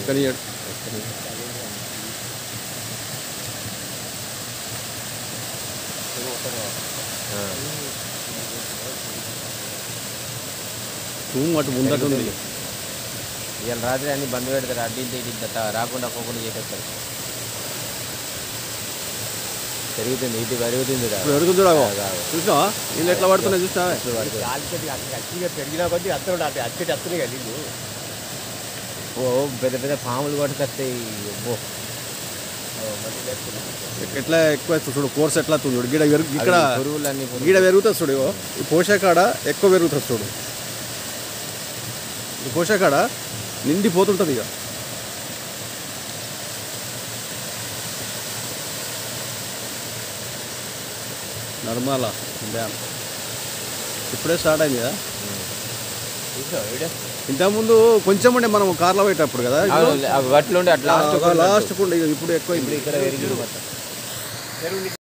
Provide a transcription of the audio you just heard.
ఎక్కనియడు. Room అటు ముందట ఉంది. ఇవాళ రాత్రి అన్ని బంద్ పెడతారు, అడ్డింటి రాకుండా పోకుండా చేసేస్తారు. పెరుగుతుంది, ఇటు పెరుగుతుంది, పెరుగుతుంది. చూసినావా నీళ్ళు ఎట్లా పడుతున్నాయి? చూసినా పెరిగినా కొద్ది అత్తడు అచ్చటి అత్తనే కదా నీళ్ళు. ఓ పెద్ద పెద్ద పాములు కొట్టుకొస్తాయి. ఎట్లా ఎక్కువ చూడు, కోర్స్ ఎట్లా చూడు. గిడ ఇక్కడ పురుగులన్నీ గిడ పెరుగుతుంది చూడు. ఈ పోషకాడ ఎక్కువ పెరుగుతుంది చూడు. ఈ పోషకాడ నిండిపోతుంటుంది. ఇక నర్మల డ్యామ్ ఇప్పుడే స్టార్ట్ అయింది కదా. ఇంతకుముందు కొంచెం ఉండే మనం కార్లో పోయేటప్పుడు కదా, గట్లు ఉండే అట్లా లాస్ట్ ఉండే. ఇప్పుడు ఎక్కువ ఇక్కడ